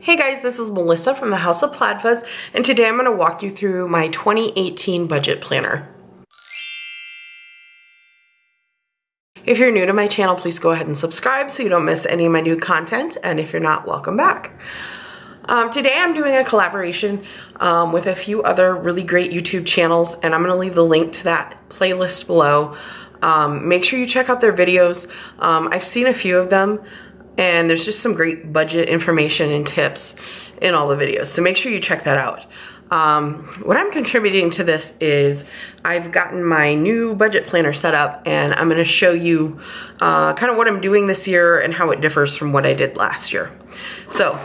Hey guys, this is Melissa from the House of Plaid Fuzz, and today I'm going to walk you through my 2018 budget planner. If you're new to my channel, please go ahead and subscribe so you don't miss any of my new content, and if you're not, welcome back. Today I'm doing a collaboration with a few other really great YouTube channels, and I'm going to leave the link to that playlist below. Make sure you check out their videos. I've seen a few of them, and there's just some great budget information and tips in all the videos, so make sure you check that out. What I'm contributing to this is I've gotten my new budget planner set up, and I'm going to show you kind of what I'm doing this year and how it differs from what I did last year. So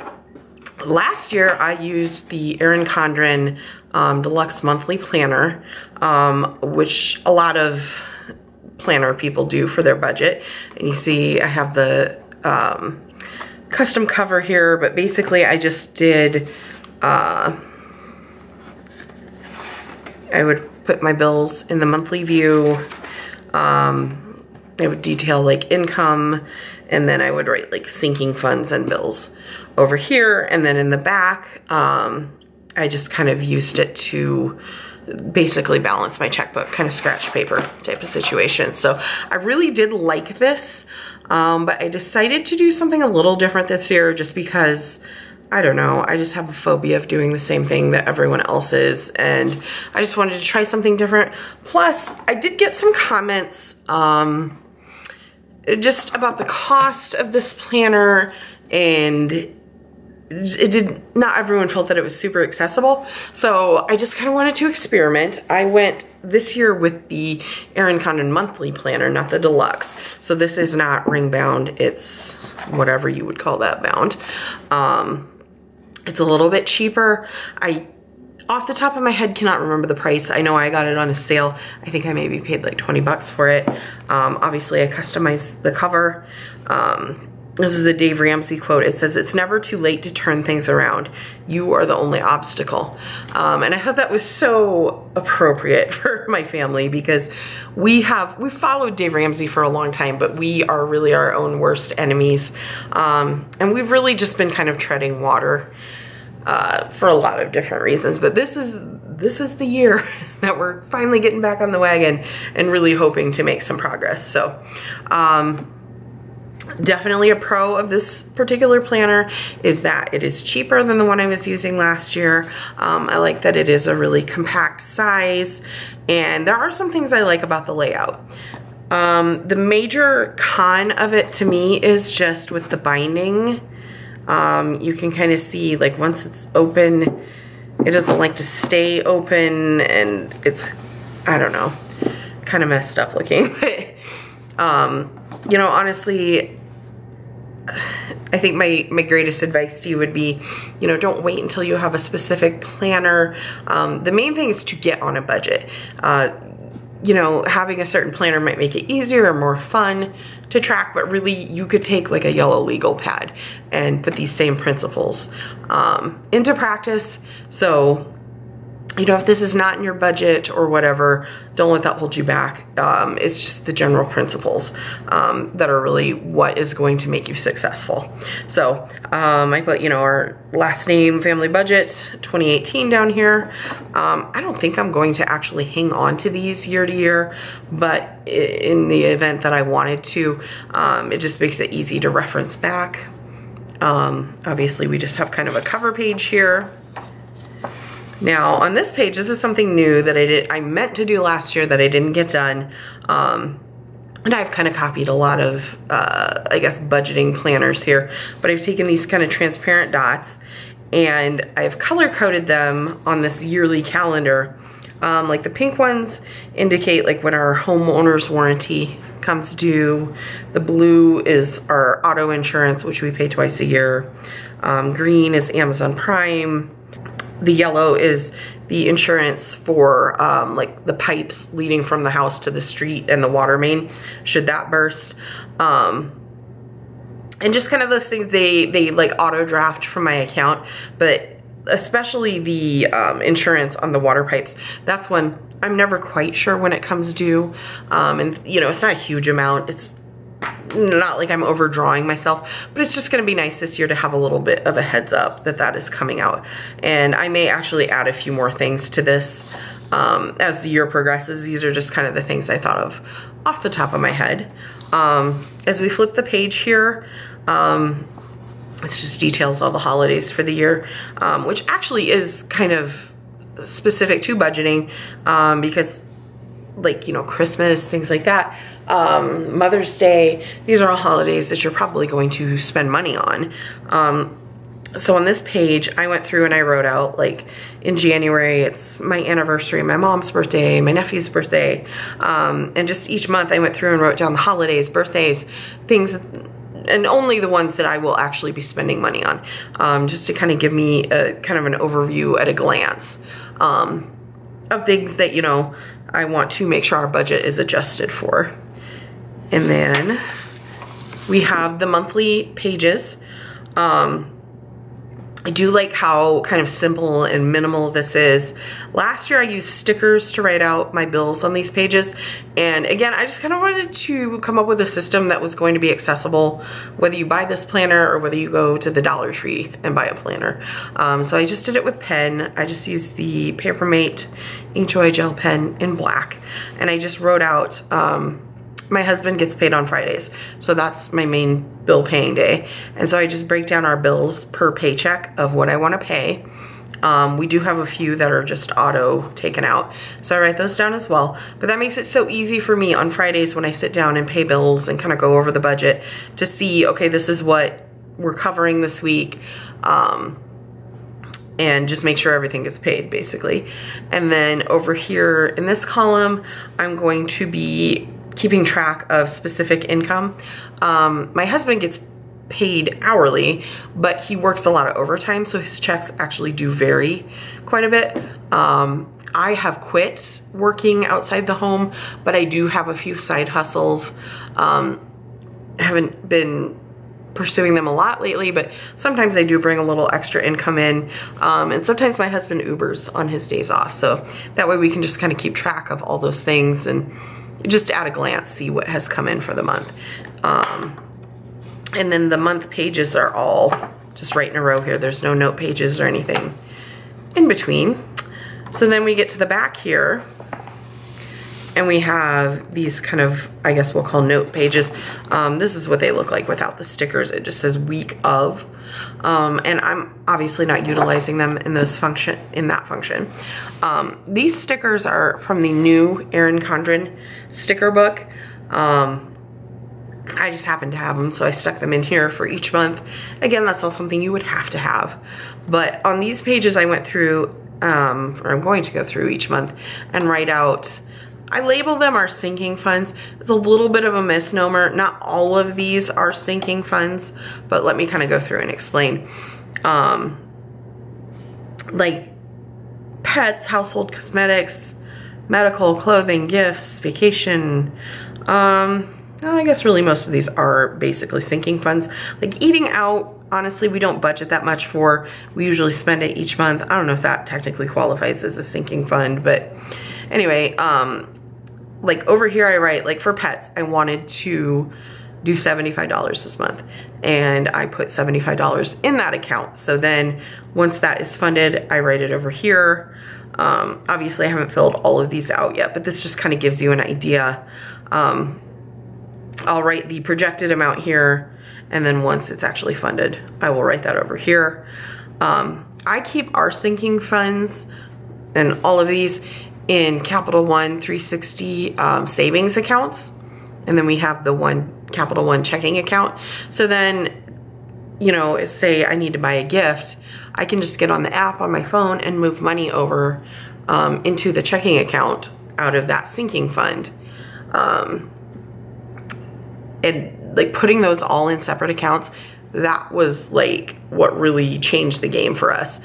last year I used the Erin Condren Deluxe Monthly Planner, which a lot of planner people do for their budget. And you see I have the custom cover here, but basically I just did, I would put my bills in the monthly view. I would detail like income, and then I would write like sinking funds and bills over here. And then in the back, I just kind of used it to basically balance my checkbook, kind of scratch paper type of situation. So I really did like this, but I decided to do something a little different this year just because, I don't know, I just have a phobia of doing the same thing that everyone else is, and I just wanted to try something different. Plus, I did get some comments just about the cost of this planner, and not everyone felt that it was super accessible, so I just kind of wanted to experiment. I went this year with the Erin Condren Monthly Planner, not the Deluxe. So this is not ring bound, it's whatever you would call that bound. It's a little bit cheaper. I, off the top of my head, cannot remember the price. I know I got it on a sale. I think I maybe paid like 20 bucks for it. Obviously I customized the cover. This is a Dave Ramsey quote. It says, "It's never too late to turn things around. You are the only obstacle." And I thought that was so appropriate for my family, because we've followed Dave Ramsey for a long time, but we are really our own worst enemies. And we've really just been kind of treading water for a lot of different reasons. But this is the year that we're finally getting back on the wagon and really hoping to make some progress. So, definitely a pro of this particular planner is that it is cheaper than the one I was using last year. I like that it is a really compact size, and there are some things I like about the layout. The major con of it to me is just with the binding. You can kind of see, like, once it's open, it doesn't like to stay open, and it's, I don't know, kind of messed up looking. You know, honestly, I think my greatest advice to you would be, you know, don't wait until you have a specific planner. The main thing is to get on a budget. You know, having a certain planner might make it easier or more fun to track, but really you could take like a yellow legal pad and put these same principles into practice. So, you know, if this is not in your budget or whatever, don't let that hold you back. It's just the general principles that are really what is going to make you successful. So I put, you know, our last name, family budget, 2018 down here. I don't think I'm going to actually hang on to these year to year, but in the event that I wanted to, it just makes it easy to reference back. Obviously, we just have kind of a cover page here. Now on this page, this is something new that I meant to do last year that I didn't get done. And I've kind of copied a lot of, I guess, budgeting planners here, but I've taken these kind of transparent dots and I've color coded them on this yearly calendar. Like the pink ones indicate like when our homeowner's warranty comes due. The blue is our auto insurance, which we pay twice a year. Green is Amazon Prime. The yellow is the insurance for like the pipes leading from the house to the street and the water main, should that burst. And just kind of those things, they like auto draft from my account, but especially the insurance on the water pipes, that's one I'm never quite sure when it comes due. And you know, it's not a huge amount. It's not like I'm overdrawing myself, but it's just going to be nice this year to have a little bit of a heads up that that is coming out. And I may actually add a few more things to this as the year progresses. These are just kind of the things I thought of off the top of my head. As we flip the page here, it's just details all the holidays for the year, which actually is kind of specific to budgeting, because like, you know, Christmas, things like that, Mother's Day, these are all holidays that you're probably going to spend money on. So on this page, I went through and I wrote out, like, in January, it's my anniversary, my mom's birthday, my nephew's birthday, and just each month I went through and wrote down the holidays, birthdays, things, and only the ones that I will actually be spending money on, just to kind of give me a kind of an overview at a glance of things that, you know, I want to make sure our budget is adjusted for. And then we have the monthly pages. I do like how kind of simple and minimal this is. Last year I used stickers to write out my bills on these pages. And again, I just kind of wanted to come up with a system that was going to be accessible, whether you buy this planner or whether you go to the Dollar Tree and buy a planner. So I just did it with pen. I just used the Papermate Inkjoy gel pen in black. And I just wrote out, my husband gets paid on Fridays, so that's my main bill paying day. And so I just break down our bills per paycheck of what I want to pay. We do have a few that are just auto taken out, so I write those down as well. But that makes it so easy for me on Fridays when I sit down and pay bills and kind of go over the budget to see, okay, this is what we're covering this week. And just make sure everything gets paid, basically. And then over here in this column, I'm going to be keeping track of specific income. My husband gets paid hourly, but he works a lot of overtime, so his checks actually do vary quite a bit. I have quit working outside the home, but I do have a few side hustles. Haven't been pursuing them a lot lately, but sometimes I do bring a little extra income in, and sometimes my husband Ubers on his days off, so that way we can just kind of keep track of all those things and just at a glance see what has come in for the month. And then the month pages are all just right in a row here. There's no note pages or anything in between. So then we get to the back here and we have these kind of, I guess we'll call note pages. This is what they look like without the stickers. It just says week of. And I'm obviously not utilizing them in that function. These stickers are from the new Erin Condren sticker book. I just happened to have them, so I stuck them in here for each month. Again, that's not something you would have to have. But on these pages I went through, or I'm going to go through each month and write out, I label them our sinking funds. It's a little bit of a misnomer. Not all of these are sinking funds, but let me kind of go through and explain. Like pets, household cosmetics, medical, clothing, gifts, vacation. I guess really most of these are basically sinking funds. Like eating out, honestly, we don't budget that much for. We usually spend it each month. I don't know if that technically qualifies as a sinking fund, but anyway, like over here I write, like for pets, I wanted to do $75 this month, and I put $75 in that account. So then once that is funded, I write it over here. Obviously I haven't filled all of these out yet, but this just kind of gives you an idea. I'll write the projected amount here, and then once it's actually funded, I will write that over here. I keep our sinking funds and all of these in Capital One 360 savings accounts, and then we have the Capital One checking account. So then, you know, say I need to buy a gift, I can just get on the app on my phone and move money over into the checking account out of that sinking fund. And like putting those all in separate accounts, that was like what really changed the game for us.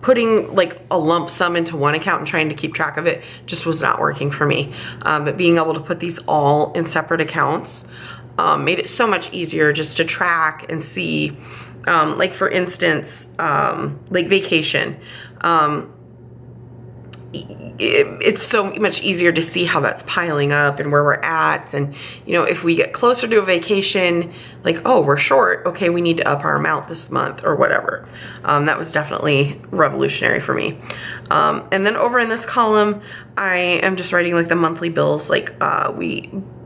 Putting like a lump sum into one account and trying to keep track of it just was not working for me. But being able to put these all in separate accounts made it so much easier just to track and see. Like for instance, like vacation. it's so much easier to see how that's piling up and where we're at. And, you know, if we get closer to a vacation, like, oh, we're short, okay, we need to up our amount this month or whatever. That was definitely revolutionary for me. And then over in this column, I am just writing like the monthly bills, like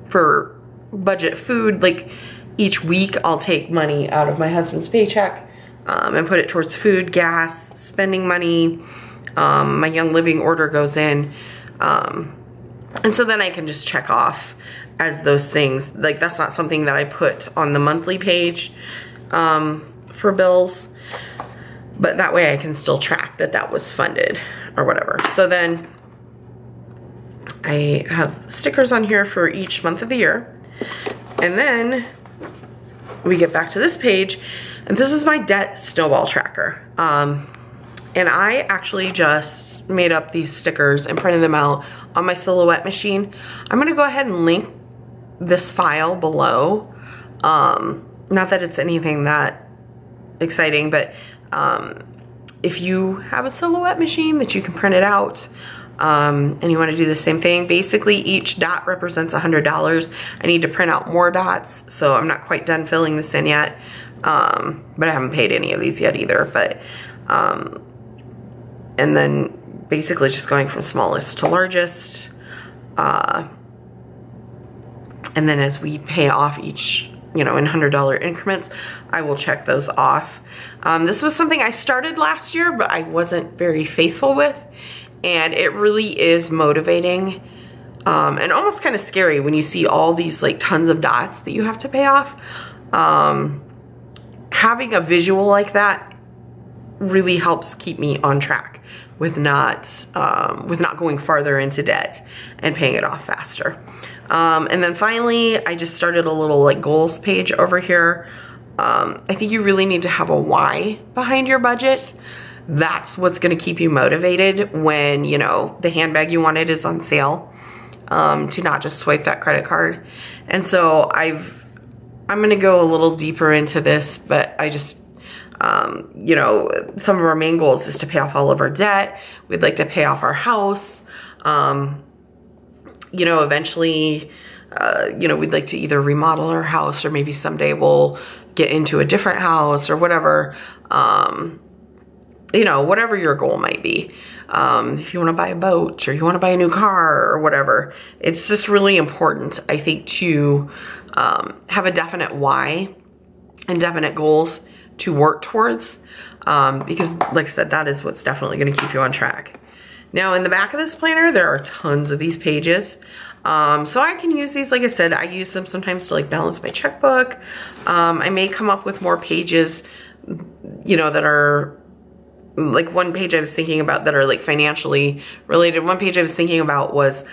for budget food, like each week I'll take money out of my husband's paycheck and put it towards food, gas, spending money. My Young Living order goes in. And so then I can just check off as those things. Like, that's not something that I put on the monthly page for bills, but that way I can still track that that was funded or whatever. So then I have stickers on here for each month of the year. And then we get back to this page, and this is my debt snowball tracker. And I actually just made up these stickers and printed them out on my Silhouette machine. I'm gonna go ahead and link this file below. Not that it's anything that exciting, but if you have a Silhouette machine that you can print it out, and you wanna do the same thing, basically each dot represents $100. I need to print out more dots, so I'm not quite done filling this in yet, but I haven't paid any of these yet either. But and then basically just going from smallest to largest. And then as we pay off each, you know, in $100 increments, I will check those off. This was something I started last year, but I wasn't very faithful with. And it really is motivating and almost kind of scary when you see all these like tons of dots that you have to pay off. Having a visual like that really helps keep me on track with not going farther into debt and paying it off faster. And then finally, I just started a little like goals page over here. I think you really need to have a why behind your budget. That's what's going to keep you motivated when, you know, the handbag you wanted is on sale, to not just swipe that credit card. And so I'm going to go a little deeper into this, but I just, you know, some of our main goals is to pay off all of our debt. We'd like to pay off our house. You know, eventually, you know, we'd like to either remodel our house, or maybe someday we'll get into a different house or whatever. You know, whatever your goal might be. If you want to buy a boat, or you want to buy a new car or whatever, it's just really important, I think, to have a definite why and definite goals to work towards, because like I said, that is what's definitely going to keep you on track. Now in the back of this planner, there are tons of these pages. So I can use these, like I said, I use them sometimes to like balance my checkbook. I may come up with more pages, you know, that are like one page I was thinking about that are like financially related. One page I was thinking about was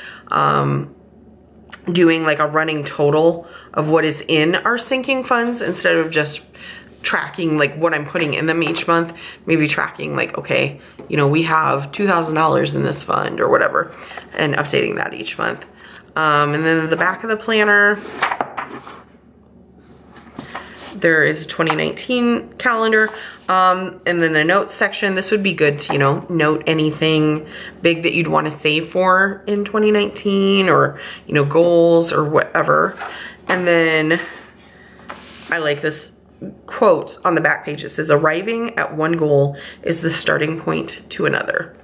doing like a running total of what is in our sinking funds instead of just tracking like what I'm putting in them each month. Maybe tracking like, okay, you know, we have $2,000 in this fund or whatever, and updating that each month. And then the back of the planner, there is a 2019 calendar, and then the notes section. This would be good to, you know, note anything big that you'd want to save for in 2019, or, you know, goals or whatever. And then I like this quote on the back page. It says, arriving at one goal is the starting point to another.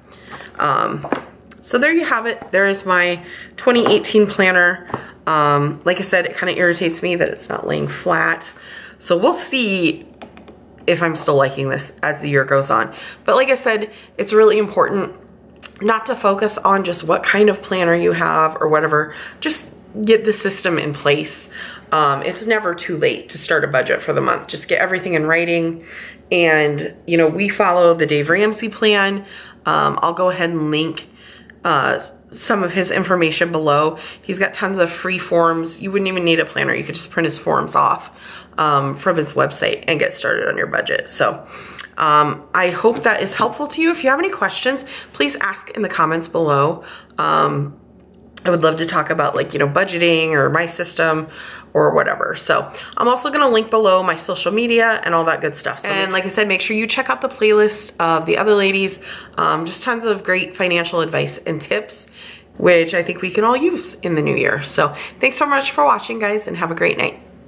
So there you have it. There is my 2018 planner. Like I said, it kind of irritates me that it's not laying flat. So we'll see if I'm still liking this as the year goes on. But like I said, it's really important not to focus on just what kind of planner you have or whatever. Just get the system in place. It's never too late to start a budget for the month. Just get everything in writing. And, you know, we follow the Dave Ramsey plan. I'll go ahead and link some of his information below. He's got tons of free forms. You wouldn't even need a planner. You could just print his forms off from his website and get started on your budget. So I hope that is helpful to you. If you have any questions, please ask in the comments below. I would love to talk about like, you know, budgeting or my system or whatever. So I'm also gonna link below my social media and all that good stuff. So, and like I said, make sure you check out the playlist of the other ladies. Just tons of great financial advice and tips, which I think we can all use in the new year. So thanks so much for watching, guys, and have a great night.